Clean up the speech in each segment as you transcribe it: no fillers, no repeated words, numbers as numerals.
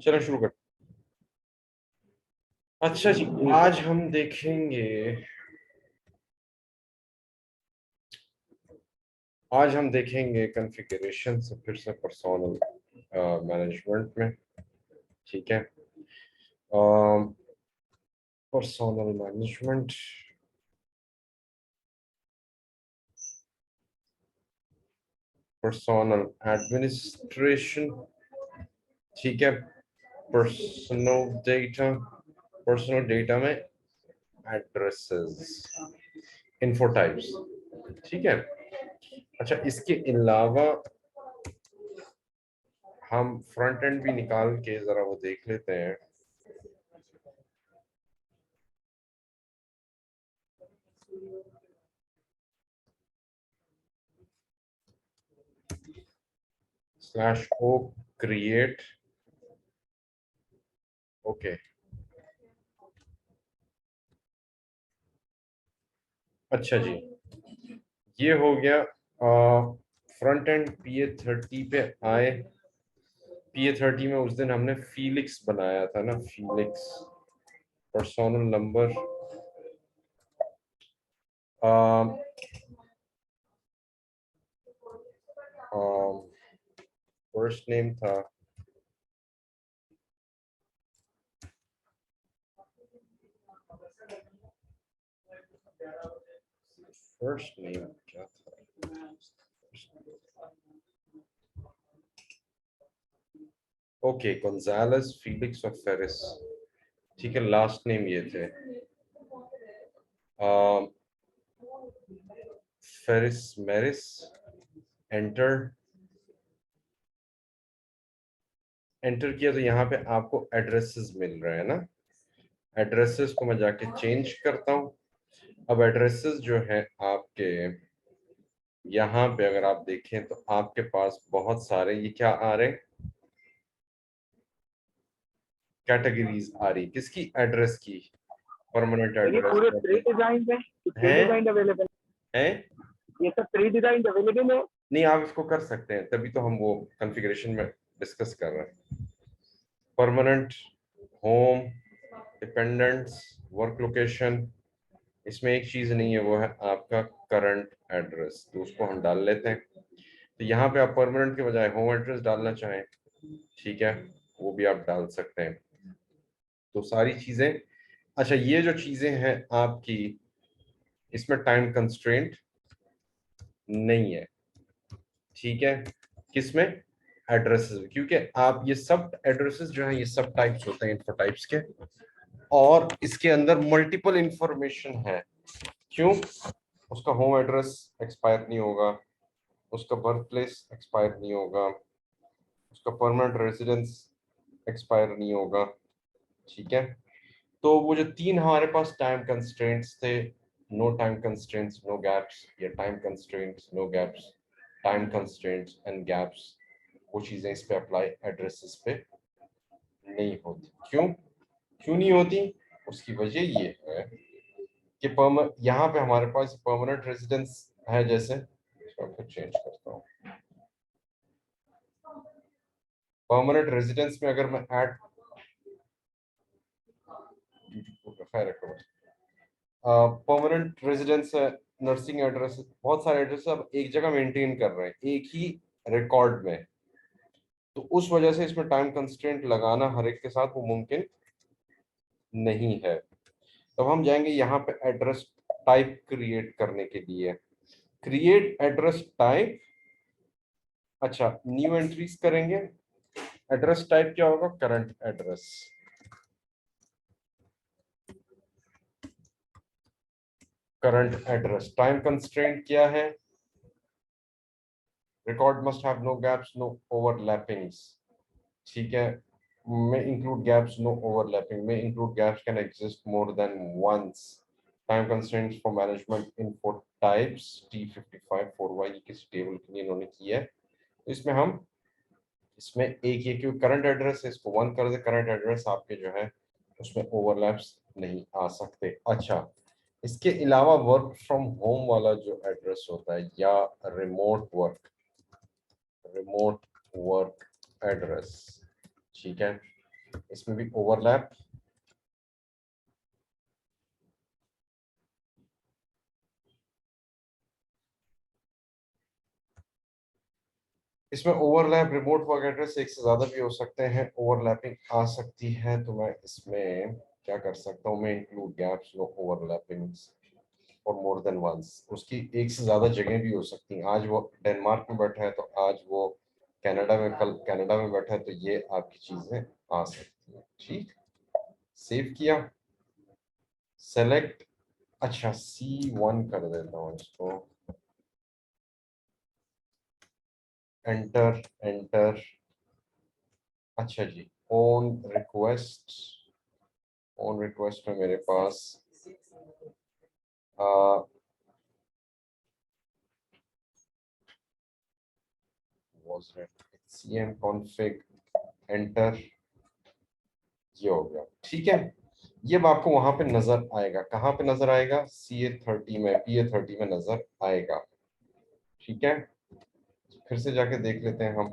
चलो शुरू कर। अच्छा जी, आज हम देखेंगे कॉन्फ़िगरेशन से फिर से पर्सोनल मैनेजमेंट में। ठीक है, पर्सोनल मैनेजमेंट, पर्सोनल एडमिनिस्ट्रेशन। ठीक है, पर्सनल डेटा में एड्रेसेस, इन्फोटाइप्स। ठीक है। अच्छा, इसके अलावा हम फ्रंट एंड भी निकाल के जरा वो देख लेते हैं। /o create, okay. अच्छा जी, ये हो गया। फ्रंट एंड PA30 पे आए। PA30 में उस दिन हमने फीलिक्स बनाया था ना, Felix personnel number, first name था, फर्स्ट नेम क्या था, ओके, गोंजालेस, फीलिक्स और फेरिस। ठीक है, लास्ट नेम ये थे, फेरिस मेरिस। एंटर किया तो यहाँ पे आपको एड्रेसेस मिल रहे हैं ना। एड्रेसेस को मैं जाके चेंज करता हूँ। अब एड्रेसेस जो है आपके यहाँ पे अगर आप देखें तो आपके पास बहुत सारे ये क्या आ रहे हैं, कैटेगरीज आ रही। किसकी? एड्रेस की। परमानेंट ये पूरे प्री एड्रेस डिजाइन है, प्री है, डिजाइन अवेलेबल है। ये सब प्री डिजाइन अवेलेबल है। नहीं, आप इसको कर सकते हैं, तभी तो हम वो कॉन्फ़िगरेशन में डिस्कस कर रहे हैं। Permanent, home, dependents, work location. इसमें एक चीज नहीं है, वो है आपका करंट एड्रेस, तो उसको हम डाल लेते हैं। तो यहाँ पे आप परमानेंट के बजाय होम एड्रेस डालना चाहें, ठीक है, वो भी आप डाल सकते हैं। तो सारी चीजें। अच्छा, ये जो चीजें हैं आपकी, इसमें टाइम कंस्ट्रेंट नहीं है। ठीक है, किसमें? एड्रेसेस, क्योंकि आप ये सब एड्रेसेस जो हैं ये सब टाइप्स होते हैं इन्फो टाइप्स के, और इसके अंदर मल्टीपल इंफॉर्मेशन है। क्यों? उसका होम एड्रेस एक्सपायर नहीं होगा, उसका बर्थ प्लेस एक्सपायर नहीं होगा, उसका परमानेंट रेजिडेंस एक्सपायर नहीं होगा। ठीक है, तो वो जो तीन हमारे पास टाइम कंस्ट्रेंट्स थे, no time constraints no gaps, या time constraints no gaps, time constraints and gaps, वो चीजें इस पे अप्लाई एड्रेसेस पे नहीं होती। क्यों नहीं होती? उसकी वजह ये है कि यहाँ पे हमारे पास परमानेंट रेजिडेंस है, जैसे इसको फिर चेंज करता हूँ। परमानेंट रेजिडेंस में अगर मैं ऐड, परमानेंट रेजिडेंस है, नर्सिंग एड्रेस, बहुत सारे एड्रेस अब एक जगह मेंटेन कर रहे हैं एक ही रिकॉर्ड में, तो उस वजह से इसमें टाइम कंस्ट्रेंट लगाना हर एक के साथ वो मुमकिन नहीं है। तब हम जाएंगे यहाँ पे एड्रेस टाइप क्रिएट करने के लिए, क्रिएट एड्रेस टाइप। अच्छा, न्यू एंट्रीज करेंगे। एड्रेस टाइप क्या होगा? Current address. Current address. Time constraint क्या है? Record must have no gaps no overlappings. ठीक है, may include gaps, no overlapping, may include gaps, can exist more than once. Time constraints for management info types T55 4Y, ये किस table के लिए इन्होंने किया है, तो इसमें हम इसमें एक ये क्यों करंट एड्रेस है इसको 1 कर दे। करंट एड्रेस आपके जो है उसमें ओवरलैप्स नहीं आ सकते। अच्छा, इसके अलावा वर्क फ्रॉम होम वाला जो एड्रेस होता है, या रिमोट वर्क एड्रेस, ठीक है, इसमें भी ओवरलैप, इसमें ओवरलैप रिमोट वर्क एड्रेस एक से ज्यादा भी हो सकते हैं, ओवरलैपिंग आ सकती है, तो मैं इसमें क्या कर सकता हूँ, मैं इंक्लूड गैप्स नो ओवरलैपिंग और मोर देन वंस, उसकी एक से ज्यादा जगह भी हो सकती हैं। आज वो डेनमार्क में बैठा है तो आज वो कनाडा में, कल कनाडा में बैठा है, तो ये आपकी चीजें आ सकती हैं। ठीक, सेव किया, सेलेक्ट, अच्छा C1 कर देता हूँ इसको, एंटर एंटर, अच्छा जी, ऑन रिक्वेस्ट, ऑन रिक्वेस्ट में मेरे पास was it HCM config, enter, ये हो गया। ठीक है, ये अब आपको वहां पे नजर आएगा, कहाँ पे नजर आएगा, CA30 में, PA30 में नजर आएगा। ठीक है, फिर से जाके देख लेते हैं हम,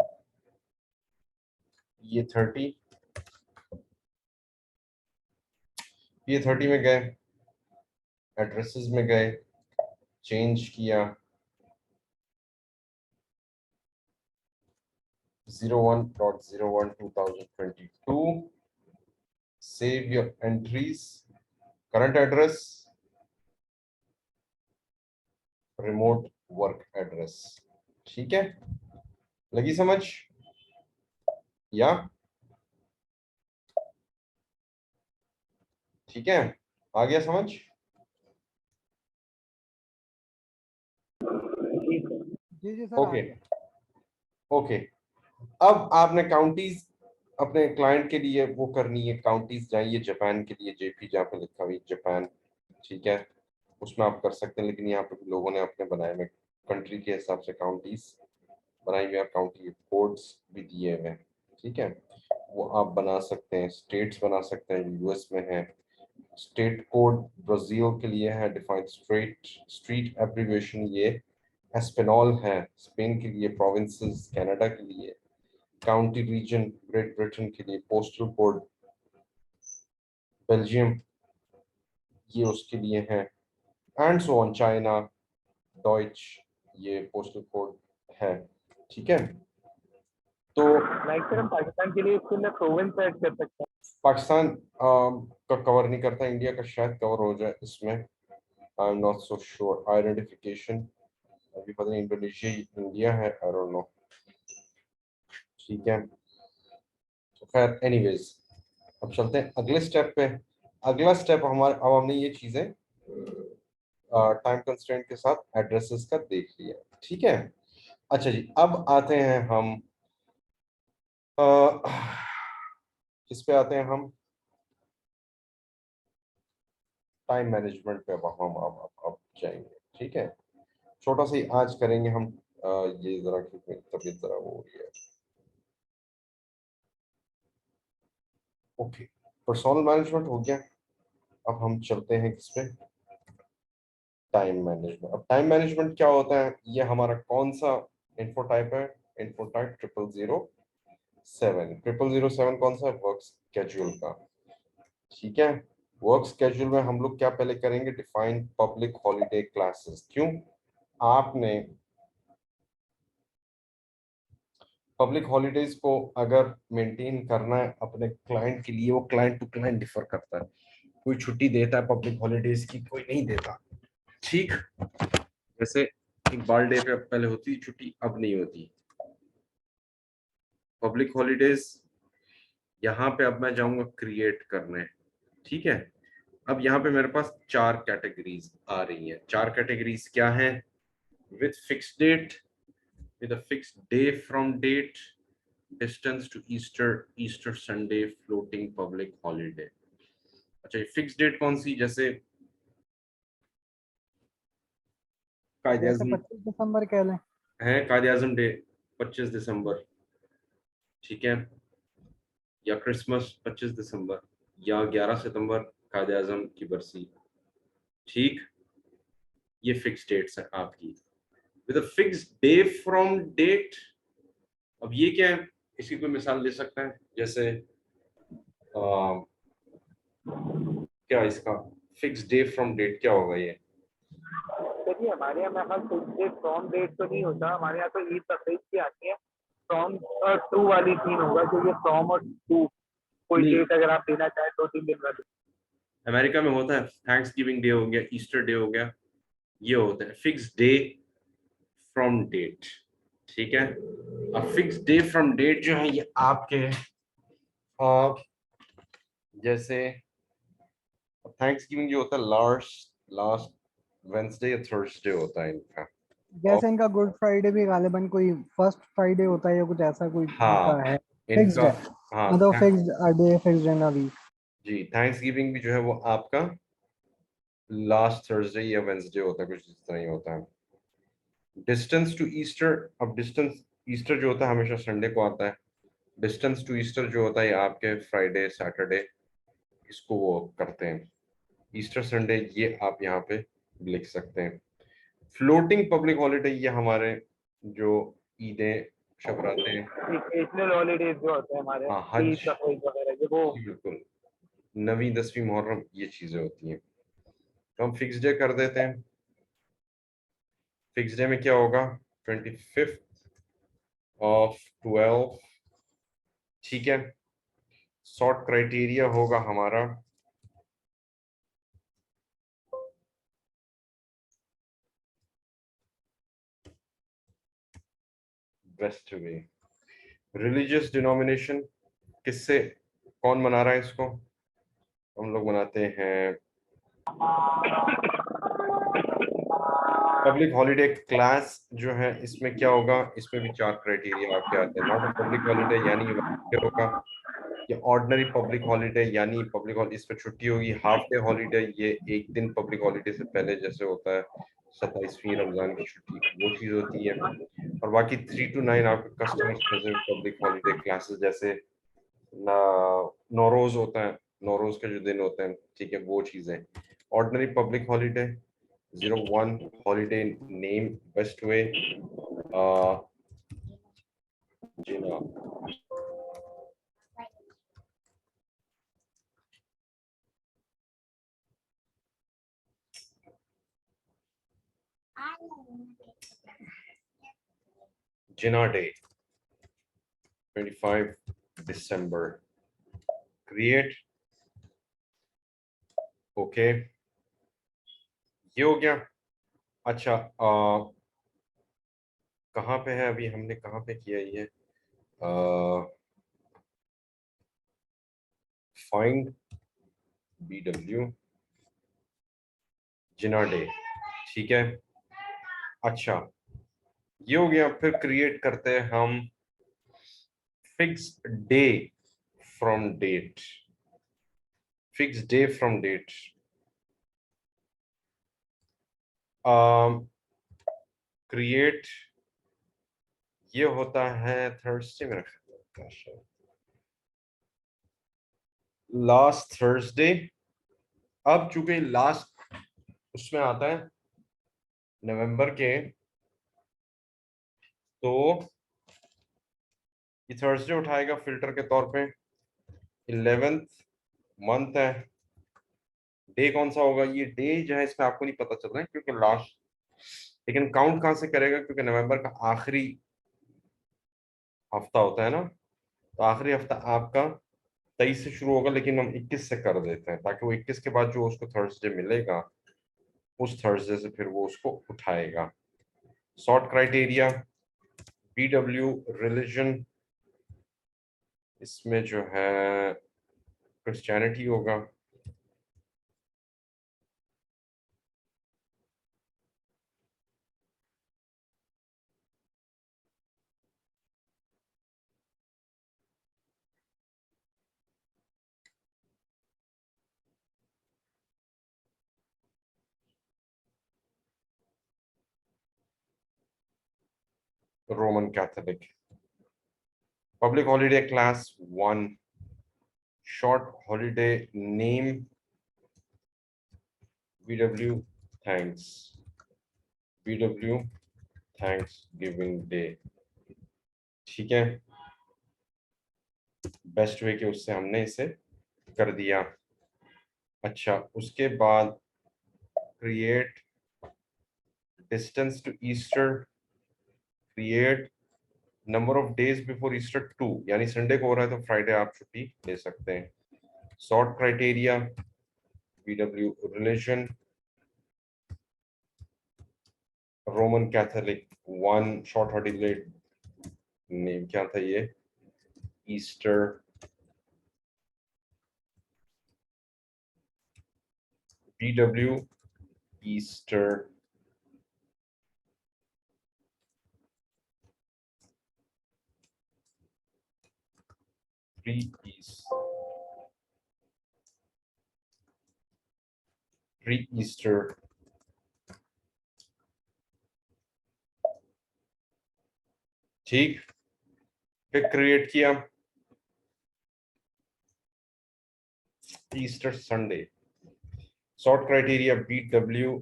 PA30 में गए, एड्रेसेस में गए, चेंज किया, 01.01/2022, save your entries, current address, remote work address। ठीक है, लगी समझ या? ठीक है, आ गया समझ? जी सर। जी जी सर, आ ओके गया। ओके, अब आपने काउंटीज अपने क्लाइंट के लिए वो करनी है, काउंटीज जाइए जापान के लिए, जेपी जहाँ पे लिखा हुआ है जापान, ठीक है, उसमें आप कर सकते हैं, लेकिन यहाँ पे लोगों ने अपने बनाए हुए कंट्री के हिसाब से काउंटीज बनाई हुई है, काउंटी कोड्स भी दिए हुए हैं। ठीक है, वो आप बना सकते हैं, स्टेट्स बना सकते हैं, यूएस में है स्टेट कोड, ब्राजील के लिए है डिफाइंड स्ट्रेट स्ट्रीट एब्रिविएशन, ये एस्पेनॉल है स्पेन के लिए, प्रोविंसेस कनाडा के लिए, काउंटी रीजन ग्रेट ब्रिटेन के लिए, पोस्टल कोड बेल्जियम ये उसके लिए है, and so on, China Deutsche ये पोस्टल कोड है। ठीक है, तो लाइक सर हम पाकिस्तान के लिए इसको मैं प्रोविंस ऐड कर सकता पाकिस्तान का कवर नहीं करता, इंडिया का शायद कवर हो जाए इसमें, I am not so sure. Identification अभी पता नहीं, इंडोनेशिया इंडिया है, आई डोंट नो। ठीक है, तो खैर एनीवेज, अब चलते हैं अगले स्टेप पे। अगला स्टेप हमारा, अब हमने ये चीजें टाइम कंस्ट्रेंट के साथ एड्रेसेस का देख लिया। ठीक है, अच्छा जी, अब आते हैं हम किस पे आते हैं हम, टाइम मैनेजमेंट पे अब जाएंगे। ठीक है, छोटा सा ही आज करेंगे हम, ये जरा क्योंकि तबीयत जरा वो हो रही है। ओके, पर्सनल मैनेजमेंट हो गया, अब हम चलते हैं किस पे, टाइम मैनेजमेंट। अब टाइम मैनेजमेंट क्या होता है, ये हमारा कौन सा इन्फो टाइप है, इन्फो टाइप 0007 कौन सा है, वर्क स्केड्यूल का। ठीक है, वर्क स्केड्यूल में हम लोग क्या पहले करेंगे, डिफाइन पब्लिक हॉलीडे क्लासेस। क्यों, आपने पब्लिक हॉलीडेज को अगर मेंटेन करना है अपने क्लाइंट के लिए, वो क्लाइंट टू क्लाइंट डिफर करता है, कोई छुट्टी देता है पब्लिक हॉलीडेज की, कोई नहीं देता। ठीक, जैसे इकबाल डे पे पहले होती छुट्टी, अब नहीं होती पब्लिक हॉलीडेज। यहाँ पे अब मैं जाऊंगा क्रिएट करने। ठीक है, अब यहाँ पे मेरे पास 4 कैटेगरीज आ रही हैं। 4 कैटेगरीज क्या है, with fix date, with a fix day from date, distance to Easter, Easter Sunday, floating public holiday. अच्छा, ये फिक्स डेट कौन सी, जैसे कायदे जैसे आजम 25 दिसंबर कह लें। है, कायदे आजम डे 25 दिसंबर, ठीक है, या क्रिसमस 25 दिसंबर, या 11 सितंबर कायदे आजम की बरसी। ठीक, ये फिक्स डेट्स है आपकी, with a fix day from date. अब ये क्या है, इसकी कोई मिसाल दे सकता है, जैसे क्या इसका फिक्स डे फ्रॉम डेट क्या होगा ये? देखिए हमारे यहाँ में हर फिक्स डेट फ्रॉम डेट तो नहीं होता, हमारे यहाँ तो ईद तकरीब की आती है। फ्रॉम और टू वाली थीम होगा, क्योंकि फ्रॉम और टू कोई नहीं, डेट अगर आप देना चाहें 2-3 दिन वाली। अमेरिका में होता है थैंक्स गिविंग डे हो गया, ईस्टर डे हो गया, ये होता है फिक्स डे फ्रॉम डेट। ठीक है, अब फिक्स डे फ्रॉम डेट जो है ये आपके आप जैसे थैंक्स गिविंग जो होता है लास्ट लास्ट वेंसडे या थर्सडे होता है इनका। और जैसे इनका गुड फ्राइडे भी गालिबन कोई फर्स्ट फ्राइडे होता है या कुछ ऐसा कोई इनका हाँ है, फिक्स्ड इनका, है, हाँ मतलब fixed day, fixed in a week. जी थैंक्स गिविंग भी जो है वो आपका लास्ट थर्सडे या वेंसडे होता है, कुछ इस तरह ही होता है। डिस्टेंस टू ईस्टर, अब डिस्टेंस ईस्टर जो होता है हमेशा संडे को आता है, डिस्टेंस टू ईस्टर जो होता है आपके फ्राइडे सैटरडे इसको वो करते हैं, ईस्टर संडे ये आप यहाँ पे लिख सकते हैं। फ्लोटिंग पब्लिक हॉलीडे ये हमारे जो ईदें शब रातें, नेशनल हॉलीडेज जो होते हैं हमारे, हाँ हज, ईद बकरीद वगैरह ये वो। जी बिल्कुल, नवी दसवीं मुहर्रम ये चीजें होती हैं, तो हम फिक्स डे कर देते हैं। फिक्स डे में क्या होगा? 25 ऑफ 12, ठीक है। सॉर्ट क्राइटेरिया होगा हमारा बेस्ट वे। रिलीजियस डिनोमिनेशन किससे, कौन मना रहा है इसको? हम लोग मनाते हैं पब्लिक हॉलीडे क्लास जो है, इसमें क्या होगा, इसमें भी 4 क्राइटेरिया आपके आते हैं। नॉट अ पब्लिक हॉलीडे यानी ये working day होगा, या ऑर्डिनरी पब्लिक हॉलीडे यानी पब्लिक हॉलीडे इस पर छुट्टी होगी। हाफ डे हॉलीडे ये एक दिन पब्लिक हॉलीडे से पहले जैसे होता है 27वीं रमजान की छुट्टी वो चीज होती है। और बाकी 3 to 9 आपके customer specific public holiday classes जैसे ना नौरोज होता है, नौरोज के जो दिन होते हैं, ठीक है वो चीजें। Ordinary public holiday 01 holiday name best way, जी ना, जिना डे 25 दिसंबर, क्रिएट, ओके, ये हो गया। अच्छा कहाँ पे है अभी, हमने कहाँ पे किया ये, फाइंड BW जिना डे, ठीक है। अच्छा ये हो गया, फिर क्रिएट करते हैं हम fix day from date, fix day from date. Create ये होता है थर्सडे में रखा, लास्ट थर्सडे। अब चूंकि लास्ट उसमें आता है नवंबर के, तो ये थर्सडे उठाएगा फिल्टर के तौर पे। 11th मंथ है, डे कौन सा होगा, ये डे जो है इसमें आपको नहीं पता चल रहा है क्योंकि लास्ट, लेकिन काउंट कहाँ से करेगा, क्योंकि नवंबर का आखिरी हफ्ता होता है ना, तो आखिरी हफ्ता आपका 23 से शुरू होगा, लेकिन हम 21 से कर देते हैं ताकि वो 21 के बाद जो उसको थर्सडे मिलेगा उस थर्सडे से फिर वो उसको उठाएगा। सॉर्ट क्राइटेरिया BW रिलीजन, इसमें जो है क्रिश्चियनिटी होगा, Roman Catholic. Public holiday class 1, short holiday name BW thanks, BW thanks giving day, ठीक है। बेस्ट वे के उससे हमने इसे कर दिया। अच्छा, उसके बाद create distance to Easter, create number of days before Easter 2, यानी संडे को हो रहा है तो फ्राइडे आप छुट्टी ले सकते हैं। Sort criteria, BW religion, Roman Catholic, one short holiday, name क्या था ये, Easter, BW Easter, pre Easter, ठीक। फिर क्रिएट किया Easter Sunday, sort criteria BW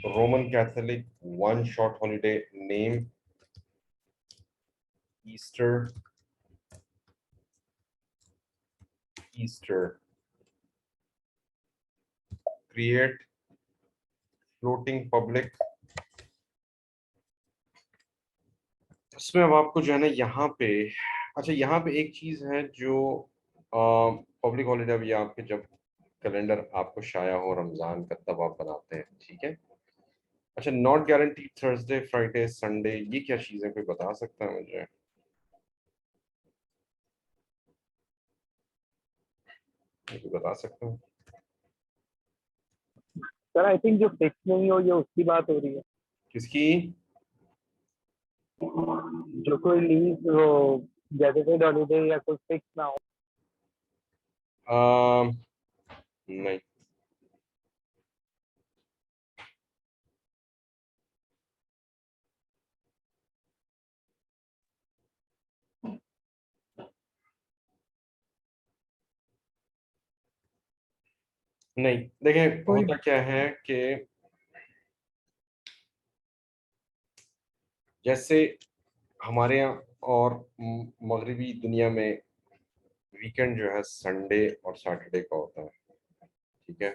Roman Catholic, one short holiday, name Easter, Easter, create floating public. इसमें अब आपको जो है ना यहाँ पे, अच्छा यहाँ पे एक चीज है जो पब्लिक हॉलीडे अभी आपके जब कैलेंडर आपको शाया हो रमजान का तब आप बनाते हैं, ठीक है। अच्छा, not guaranteed Thursday Friday Sunday, ये क्या चीज है, कोई बता सकता है मुझे? ये कोई बता सकता है? सर आई थिंक जो फिक्स नहीं हो ये उसकी बात हो रही है, किसकी? जो कोई लीव वो गैजेटेड हॉलीडे या कुछ फिक्स ना हो। नहीं, नहीं, देखें कोई होता क्या है कि जैसे हमारे यहाँ और मगरिबी दुनिया में वीकेंड जो है संडे और सैटरडे का होता है, ठीक है।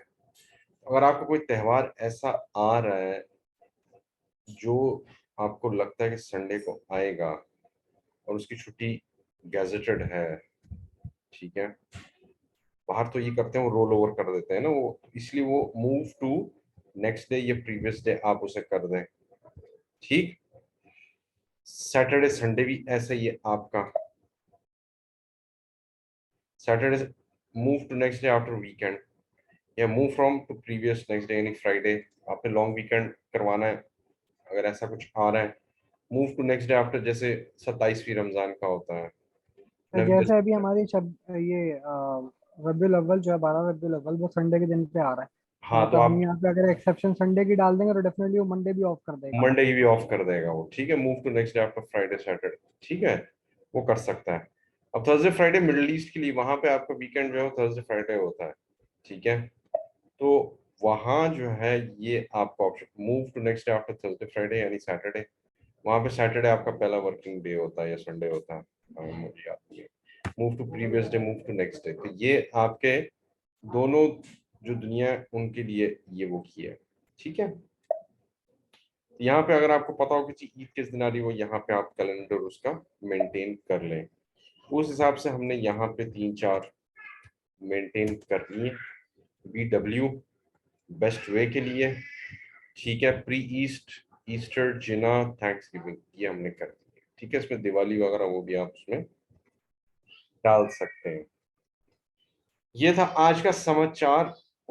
अगर आपको कोई त्योहार ऐसा आ रहा है जो आपको लगता है कि संडे को आएगा और उसकी छुट्टी गैजेटेड है, ठीक है, बाहर तो ये करते हैं वो रोल ओवर कर देते हैं ना, वो इसलिए वो मूव टू नेक्स्ट डे या प्रीवियस डे आप उसे कर दें, ठीक। सैटरडे संडे भी ऐसा ही है आपका, Saturday move to next day after weekend, या move from to previous next day यानी फ्राइडे, आपने लॉन्ग वीकेंड करवाना है अगर ऐसा कुछ आ रहा है, move to next day after, जैसे 27वीं रमजान का होता है, नबी। जैसे अभी हमारी ये रब्बुल अव्वल जो है 12 रब्बुल अव्वल वो संडे के दिन पे आ रहा है। हाँ, तो तो हम आप यहाँ पे अगर एक्सेप्शन संडे की डाल देंगे तो डेफिनेटली वो मंडे भी ऑफ कर देगा। मंडे ही भी ऑफ कर देगा वो, ठीक है, move to next day after Friday Saturday, ठीक है, वो कर सकता है। अब थर्सडे फ्राइडे मिडिल ईस्ट के लिए वहां पे आपका वीकेंड जो है थर्सडे फ्राइडे होता है, ठीक है। तो वहां जो है ये आपका option move to next day after Thursday Friday यानी सैटरडे, वहां पे सैटरडे आपका पहला वर्किंग डे होता है या संडे होता है, मुझे याद नहीं है। Move to previous day, move to next day, तो ये आपके दोनों जो दुनिया है, उनके लिए ये वो किया है, ठीक है। यहाँ पे अगर आपको पता हो कि ईद किस दिन आ रही हो, यहाँ पे आप कैलेंडर उसका मेंटेन कर लें, उस हिसाब से हमने यहाँ पे 3-4 मेंटेन करनी है। BW बेस्ट वे के लिए, ठीक है, प्री ईस्ट, ईस्टर, जिना, थैंक्स गिविंग, ये हमने कर दी है, ठीक है। इसमें दिवाली वगैरह वो भी आप उसमें डाल सकते हैं। ये था आज का समाचार।